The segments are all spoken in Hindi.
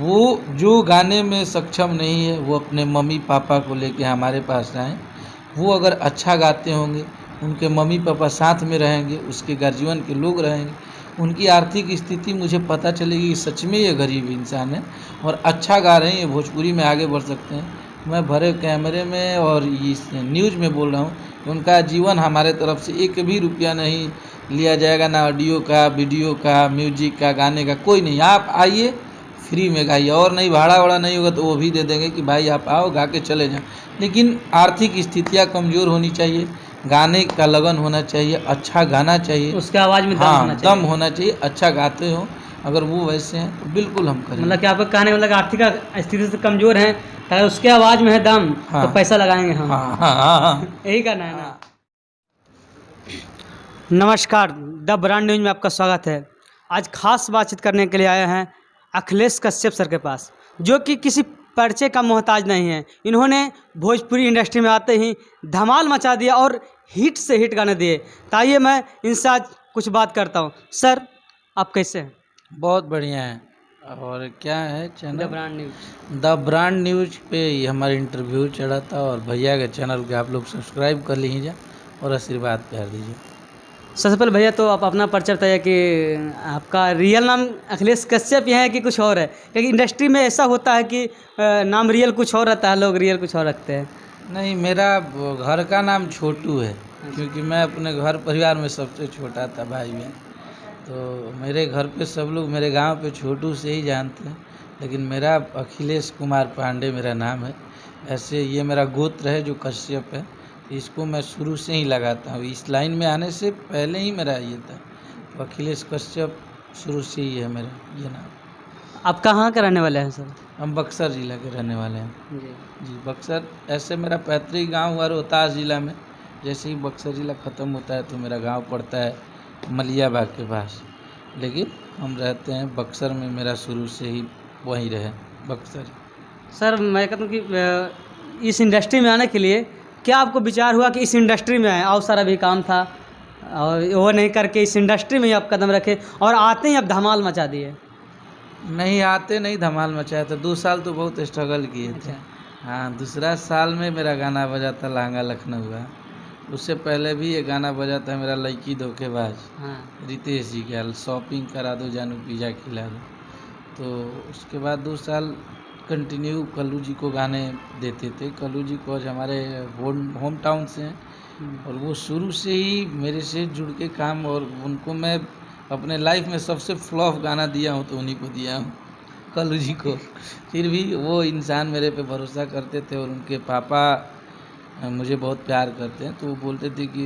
वो जो गाने में सक्षम नहीं है वो अपने मम्मी पापा को लेके हमारे पास आएँ। वो अगर अच्छा गाते होंगे, उनके मम्मी पापा साथ में रहेंगे, उसके गार्जियन के लोग रहेंगे, उनकी आर्थिक स्थिति मुझे पता चलेगी कि सच में ये गरीब इंसान है और अच्छा गा रहे हैं, ये भोजपुरी में आगे बढ़ सकते हैं। मैं भरे कैमरे में और इस न्यूज़ में बोल रहा हूँ कि उनका जीवन हमारे तरफ से एक भी रुपया नहीं लिया जाएगा, ना ऑडियो का, वीडियो का, म्यूजिक का, गाने का, कोई नहीं। आप आइए, फ्री में गाइए, और नहीं भाड़ा वाड़ा नहीं होगा तो वो भी दे देंगे कि भाई आप आओ गा के चले जाओ। लेकिन आर्थिक स्थितियाँ कमज़ोर होनी चाहिए, गाने का लगन होना चाहिए, अच्छा गाना चाहिए, उसके आवाज़ में दम हाँ होना दम चाहिए। होना चाहिए, अच्छा गाते हो। अगर वो वैसे हैं तो बिल्कुल हम करेंगे। मतलब कि आपका कहने का मतलब आर्थिक स्थिति से कमज़ोर हैं, अगर उसके आवाज़ में है दम तो हाँ पैसा लगाएंगे हम। हाँ हाँ हाँ हाँ यही कहना है ना। हाँ। नमस्कार, द ब्रांड न्यूज में आपका स्वागत है। आज खास बातचीत करने के लिए आए हैं अखिलेश कश्यप सर के पास, जो कि किसी परिचय का मोहताज नहीं है। इन्होंने भोजपुरी इंडस्ट्री में आते ही धमाल मचा दिया और हिट से हिट गाने दिए। ताइए मैं इनसे आज कुछ बात करता हूँ। सर, आप कैसे हैं? बहुत बढ़िया है। और क्या है the channel? Brand news. The brand news पे ही हमारा इंटरव्यू चढ़ा था और भैया के चैनल के आप लोग सब्सक्राइब कर लीजिए और आशीर्वाद प्यार दीजिए। सबसे पहले भैया तो आप अपना परिचय बताइए कि आपका रियल नाम अखिलेश कश्यप ही है कि कुछ और है? क्योंकि इंडस्ट्री में ऐसा होता है कि नाम रियल कुछ और रहता है, लोग रियल कुछ और रखते हैं। नहीं, मेरा घर का नाम छोटू है, क्योंकि मैं अपने घर परिवार में सबसे छोटा था भाई बहन। तो मेरे घर पे सब लोग मेरे गांव पे छोटू से ही जानते हैं, लेकिन मेरा अखिलेश कुमार पांडे मेरा नाम है। ऐसे ये मेरा गोत्र है जो कश्यप है, तो इसको मैं शुरू से ही लगाता हूँ। इस लाइन में आने से पहले ही मेरा ये था, तो अखिलेश कश्यप शुरू से ही है मेरा ये नाम। आप कहाँ के रहने वाले हैं सर? हम बक्सर ज़िला के रहने वाले हैं। जी। जी, बक्सर। ऐसे मेरा पैतृक गांव हुआ रोहतास ज़िला में। जैसे ही बक्सर ज़िला ख़त्म होता है तो मेरा गांव पड़ता है मलियाबाग के पास, लेकिन हम रहते हैं बक्सर में। मेरा शुरू से ही वहीं रहे, बक्सर। सर, मैं कहता हूँ कि इस इंडस्ट्री में आने के लिए क्या आपको विचार हुआ कि इस इंडस्ट्री में आए? और सारा भी काम था और वो नहीं करके इस इंडस्ट्री में ही आप कदम रखे और आते ही आप धमाल मचा दिए। नहीं, आते नहीं धमाल मचाया था। 2 साल तो बहुत स्ट्रगल किए थे। अच्छा। हाँ, दूसरा साल में मेरा गाना बजा था लहंगा लखनऊ का। उससे पहले भी ये गाना बजा था मेरा लड़की धोखेबाज, हाँ। रितेश जी का, शॉपिंग करा दो जानू पिज़्ज़ा खिला दो। तो उसके बाद 2 साल कंटिन्यू कल्लू जी को गाने देते थे। कल्लू जी को आज हमारे होम टाउन से हैं और वो शुरू से ही मेरे से जुड़ के काम, और उनको मैं अपने लाइफ में सबसे फ्लॉप गाना दिया हूँ तो उन्हीं को दिया हूँ, कल्लू जी को। फिर भी वो इंसान मेरे पे भरोसा करते थे और उनके पापा मुझे बहुत प्यार करते हैं। तो वो बोलते थे कि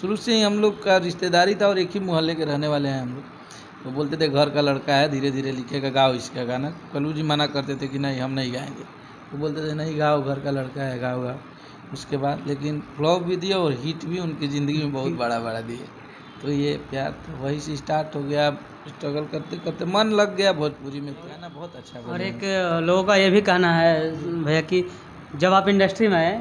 शुरू से ही हम लोग का रिश्तेदारी था और एक ही मोहल्ले के रहने वाले हैं हम लोग। तो बोलते थे घर का लड़का है, धीरे धीरे लिखेगा, गाओ इसका गाना। कल्लू जी मना करते थे कि नहीं हम नहीं गाएंगे। वो बोलते थे नहीं गाओ, घर का लड़का है, गाओ गाओ। उसके बाद लेकिन फ्लॉप भी दिया और हिट भी उनकी ज़िंदगी में बहुत बड़ा बड़ा दिए। तो ये प्यार था, वहीं से स्टार्ट हो गया। स्ट्रगल करते करते मन लग गया भोजपुरी में, गाना बहुत अच्छा और बने। एक लोगों का ये भी कहना है भैया कि जब आप इंडस्ट्री में आए,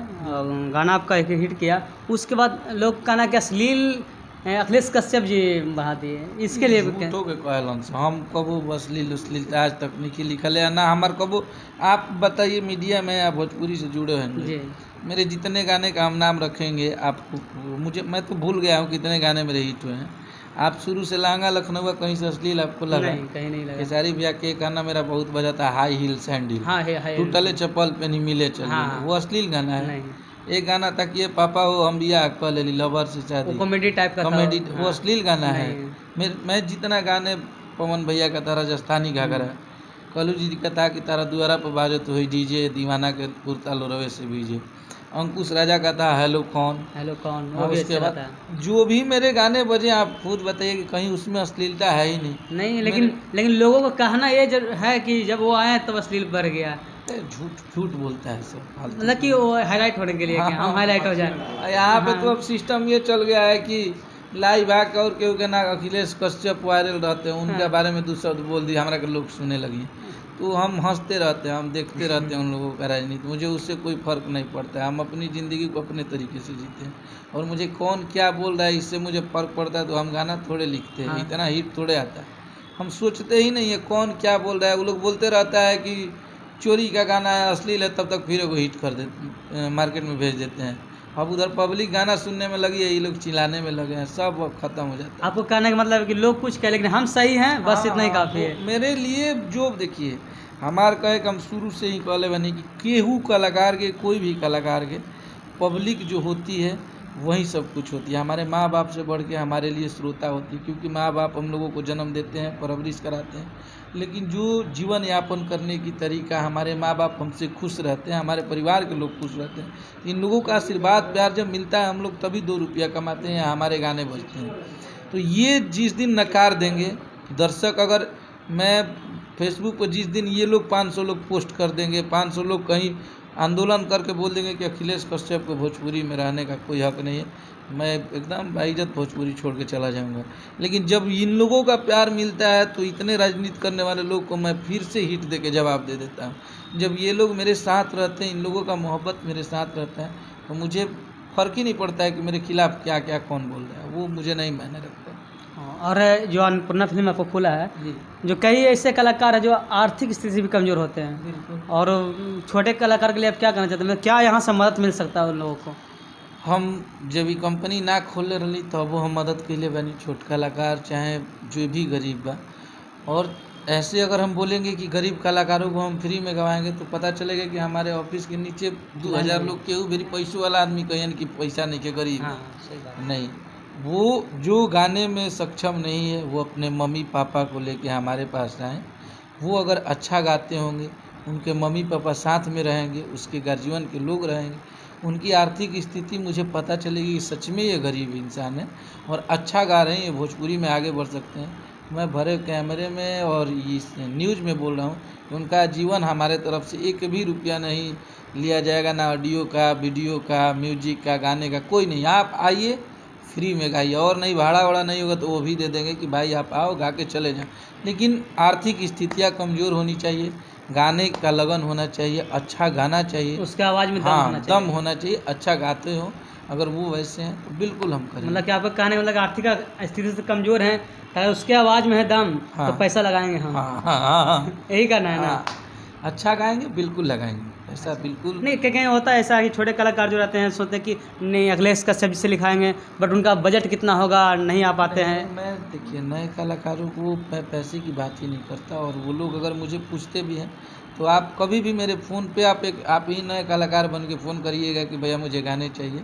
गाना आपका एक हिट किया, उसके बाद लोग कहना कि अश्लील अखिलेश कश्यप जी बढ़ा दिए, इसके लिए भी झूठो के कहलन से हम कबो अश्लील उश्लील आज तक नहीं लिखल है ना हमार कबो। आप बताइए मीडिया में या भोजपुरी से जुड़े हैं जी। मेरे जितने गाने का हम नाम रखेंगे आपको, मुझे मैं तो भूल गया हूँ कितने गाने मेरे हिट हुए हैं। आप शुरू से लहंगा लखनऊ का कहीं से अश्लील आपको लगा? नहीं, कहीं नहीं लगा। खेसारी भैया के गाना मेरा बहुत बजा था, हाई हील सैंडल, हाँ है टूटले चप्पल पे नहीं मिले चलिए, हाँ। वो अश्लील गाना है। नहीं, एक गाना था कि ये पापा हो हम बिया कह ले लवर से वो शादी, कॉमेडी टाइप का था। कॉमेडी, वो हाँ। अश्लील गाना है। नहीं। मैं जितना गाने पवन भैया का था राजस्थानी घाघरा, कल्लू जी का था कि तारा द्वारा पर बाजे तो ही डीजे दीवाना के कुर्ता लोरवे से बीजे, अंकुश राजा का था हेलो कौन। हेलो कौन, वो और भी उसके अच्छा बाद था। जो भी मेरे गाने बजे आप खुद बताइए कि कहीं उसमें अश्लीलता है ही नहीं। नहीं, लेकिन लोगों का कहना ये है कि जब वो आए तब अश्लील बढ़ गया। झूठ झूठ बोलता है सब फालतू। मतलब कि वो हाईलाइट होने के लिए कि हम हाईलाइट हो जाए। यहाँ पे हाँ। तो अब सिस्टम ये चल गया है कि लाइव आके और केहू के ना अखिलेश कश्यप वायरल रहते हैं, उनके हाँ। बारे में 2 शब्द बोल दिए हमारा के लोग सुने लगी, तो हम हंसते रहते हैं, हम देखते रहते हैं उन लोगों का राजनीति। मुझे उससे कोई फ़र्क नहीं पड़ता है, हम अपनी ज़िंदगी को अपने तरीके से जीते हैं। और मुझे कौन क्या बोल रहा है इससे मुझे फ़र्क पड़ता है तो हम गाना थोड़े लिखते हैं, हाँ। इतना हिट थोड़े आता है। हम सोचते ही नहीं है कौन क्या बोल रहा है। वो लोग बोलते रहता है कि चोरी का गाना है, अश्लील है, तब तक फिर वो हिट कर देते, मार्केट में भेज देते हैं। अब उधर पब्लिक गाना सुनने में लगी है, ये लोग चिल्लाने में लगे हैं, सब अब खत्म हो जाता है। आपको कहने का मतलब है कि लोग कुछ कह लेकिन हम सही हैं, बस इतना ही हाँ, काफ़ी है। वो मेरे लिए जो देखिए हमार कहे कि हम शुरू से ही कहले बनी कि केहू कलाकार के, कोई भी कलाकार के, पब्लिक जो होती है वही सब कुछ होती है। हमारे माँ बाप से बढ़ के हमारे लिए श्रोता होती है, क्योंकि माँ बाप हम लोगों को जन्म देते हैं, परवरिश कराते हैं, लेकिन जो जीवन यापन करने की तरीका, हमारे माँ बाप हमसे खुश रहते हैं, हमारे परिवार के लोग खुश रहते हैं। इन लोगों का आशीर्वाद प्यार जब मिलता है, हम लोग तभी 2 रुपया कमाते हैं या हमारे गाने बजते हैं। तो ये जिस दिन नकार देंगे दर्शक, अगर मैं फेसबुक पर जिस दिन ये लोग 500 लोग पोस्ट कर देंगे, 500 लोग कहीं आंदोलन करके बोल देंगे कि अखिलेश कश्यप को भोजपुरी में रहने का कोई हक नहीं है, मैं एकदम बाइज्जत भोजपुरी छोड़ के चला जाऊंगा। लेकिन जब इन लोगों का प्यार मिलता है तो इतने राजनीति करने वाले लोग को मैं फिर से हिट दे के जवाब दे देता हूँ। जब ये लोग मेरे साथ रहते हैं, इन लोगों का मोहब्बत मेरे साथ रहता है, तो मुझे फ़र्क ही नहीं पड़ता है कि मेरे खिलाफ क्या क्या कौन बोल रहा है, वो मुझे नहीं मायने रखता। और जो अन्नपूर्णा फिल्म आपको खुला है, जी जो कई ऐसे कलाकार हैं जो आर्थिक स्थिति से भी कमज़ोर होते हैं, बिल्कुल। और छोटे कलाकार के लिए आप क्या कहना चाहते हैं, मतलब क्या यहाँ से मदद मिल सकता है उन लोगों को? हम जब ये कंपनी ना खोले रही तब वो हम मदद के लिए बनी, छोट कलाकार चाहे जो भी गरीब बा। और ऐसे अगर हम बोलेंगे कि गरीब कलाकारों को हम फ्री में गवाएंगे तो पता चलेगा कि हमारे ऑफिस के नीचे 2000 लोग केहू भी पैसों वाला आदमी कहें कि पैसा नहीं के गरीब हाँ, सही बात है। नहीं। वो जो गाने में सक्षम नहीं है वो अपने मम्मी पापा को लेके हमारे पास आए। वो अगर अच्छा गाते होंगे, उनके मम्मी पापा साथ में रहेंगे, उसके गार्जियन के लोग रहेंगे, उनकी आर्थिक स्थिति मुझे पता चलेगी कि सच में ये गरीब इंसान है और अच्छा गा रहे हैं, ये भोजपुरी में आगे बढ़ सकते हैं। मैं भरे कैमरे में और इस न्यूज़ में बोल रहा हूँ कि उनका जीवन हमारे तरफ से एक भी रुपया नहीं लिया जाएगा, ना ऑडियो का, वीडियो का, म्यूजिक का, गाने का, कोई नहीं। आप आइए, फ्री में गाइए, और नहीं भाड़ा वाड़ा नहीं होगा तो वो भी दे देंगे कि भाई आप आओ गा के चले जाओ। लेकिन आर्थिक स्थितियाँ कमज़ोर होनी चाहिए, गाने का लगन होना चाहिए, अच्छा गाना चाहिए, उसके आवाज़ में दम हाँ होना चाहिए। दम होना चाहिए, अच्छा गाते हो। अगर वो वैसे हैं तो बिल्कुल हम करेंगे। मतलब कि आपका कहने का मतलब आर्थिक स्थिति से कमज़ोर हैं, अगर उसके आवाज़ में है दम तो हाँ। पैसा लगाएंगे हम। हाँ हाँ हाँ हाँ यही करना है ना? हाँ, अच्छा गाएंगे बिल्कुल लगाएंगे, ऐसा बिल्कुल नहीं, कहीं होता है ऐसा कि छोटे कलाकार जो रहते हैं सोचते हैं कि नहीं अखिलेश कश्यप से लिखाएंगे, बट उनका बजट कितना होगा, नहीं आ पाते हैं। मैं देखिए नए कलाकारों को मैं पैसे की बात ही नहीं करता, और वो लोग अगर मुझे पूछते भी हैं तो आप कभी भी मेरे फ़ोन पे आप ही नए कलाकार बन के फ़ोन करिएगा कि भैया मुझे गाने चाहिए,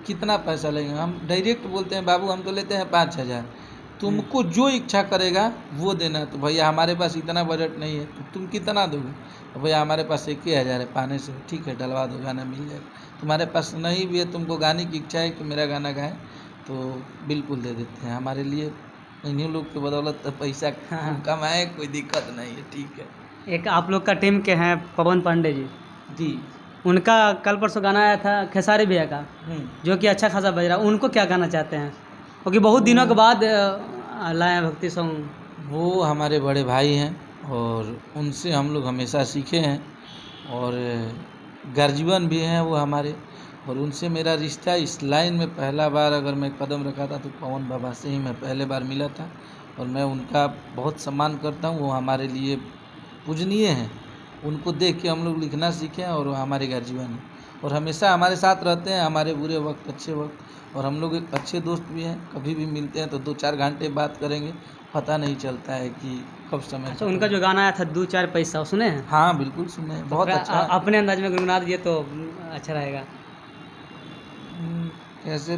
कितना पैसा लगेगा। हम डायरेक्ट बोलते हैं बाबू हम तो लेते हैं 5000, तुमको जो इच्छा करेगा वो देना। तो भैया हमारे पास इतना बजट नहीं है, तो तुम कितना दोगे? तो भैया हमारे पास 1,000 है पाने से, ठीक है डलवा दो, गाना मिल जाएगा। तुम्हारे पास नहीं भी है, तुमको गाने की इच्छा है कि मेरा गाना गाएं, तो बिल्कुल दे देते हैं। हमारे लिए इन्हीं लोग की बदौलत तो पैसा कमाए, कोई दिक्कत नहीं है, ठीक है। एक आप लोग का टीम के हैं पवन पांडे जी, जी उनका कल परसों गाना आया था खेसारी भैया का, जो कि अच्छा खासा बज रहा है, उनको क्या कहना चाहते हैं? क्योंकि बहुत दिनों के बाद लाए हैं भक्ति सॉन्ग। वो हमारे बड़े भाई हैं और उनसे हम लोग हमेशा सीखे हैं, और गर्जीवन भी हैं वो हमारे, और उनसे मेरा रिश्ता इस लाइन में पहला बार अगर मैं कदम रखा था तो पवन बाबा से ही मैं पहले बार मिला था, और मैं उनका बहुत सम्मान करता हूँ। वो हमारे लिए पूजनीय हैं, उनको देख के हम लोग लिखना सीखे हैं, और वो हमारे गर्जीवन हैं और हमेशा हमारे साथ रहते हैं, हमारे बुरे वक्त अच्छे वक्त। और हम लोग एक अच्छे दोस्त भी हैं, कभी भी मिलते हैं तो 2-4 घंटे बात करेंगे, पता नहीं चलता है कि कब समय। अच्छा, उनका जो गाना आया था 2-4 पैसा, वो सुने हैं? हाँ बिल्कुल सुने हैं, बहुत थोड़ा अच्छा है। अपने अंदाज में गुनगुना दीजिए तो अच्छा रहेगा। कैसे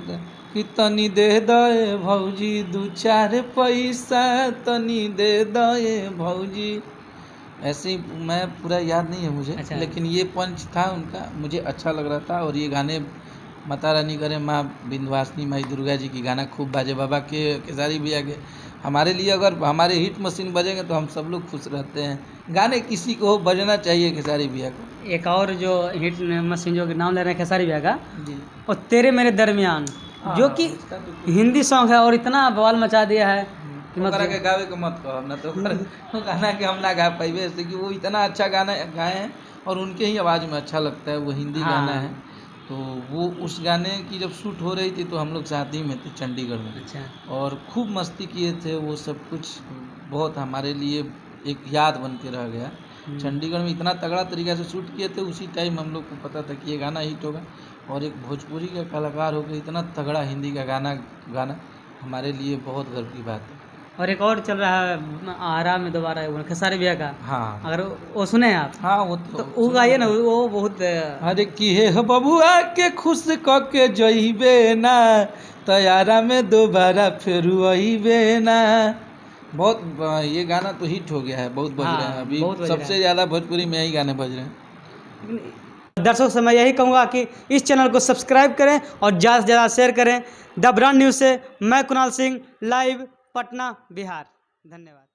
कि तनी दे दे भौजी 2-4 पैसा, तनी दे दे भौजी, ऐसे ही। मैं पूरा याद नहीं है मुझे, अच्छा। लेकिन ये पंच था उनका, मुझे अच्छा लग रहा था। और ये गाने माता रानी करे, माँ विंध्यवासिनी, माई दुर्गा जी की गाना खूब बाजे, बाबा के केसारी भैया के। हमारे लिए अगर हमारे हिट मशीन बजेंगे तो हम सब लोग खुश रहते हैं। गाने किसी को हो बजना चाहिए केसारी भैया को। एक और जो हिट मशीन जो नाम ले रहे हैं खेसारी भैया का, जी और तेरे मेरे दरमियान, जो कि उसका तो हिंदी सॉन्ग है और इतना बवाल मचा दिया है कि ओकरा मतलब के गावे के मत कहो ना, तो ओकर गाना के हम ना गा पाइबे, ऐसे कि वो इतना अच्छा गाना गाए हैं और उनके ही आवाज़ में अच्छा लगता है। वो हिंदी हाँ। गाना है, तो वो उस गाने की जब शूट हो रही थी तो हम लोग शादी में थे चंडीगढ़ में, अच्छा। और खूब मस्ती किए थे। वो सब कुछ बहुत हमारे लिए एक याद बन के रह गया। चंडीगढ़ में इतना तगड़ा तरीका से शूट किए थे, उसी टाइम हम लोग को पता था कि ये गाना हिट होगा, और एक भोजपुरी का कलाकार होकर इतना तगड़ा हिंदी का गाना गाना हमारे लिए बहुत गर्व की बात है। और एक और चल रहा है आरा में दोबारा वो खेसारी भैया का, हाँ अगर वो सुने आप हाँ, वो तो वो गाइए ना, वो बहुत अरे कि हे बबुआ के खुश क के जइबे ना, तैयारा में दोबारा फिर अइबे ना। बहुत ये गाना तो हिट हो गया है, बहुत बज रहे हैं अभी, बहुत बज रहा सबसे है। ज़्यादा भोजपुरी में यही गाने बज रहे हैं। दर्शकों से मैं यही कहूँगा कि इस चैनल को सब्सक्राइब करें और ज़्यादा से ज़्यादा शेयर करें। द ब्रांड न्यूज़ से मैं कुणाल सिंह, लाइव पटना बिहार। धन्यवाद।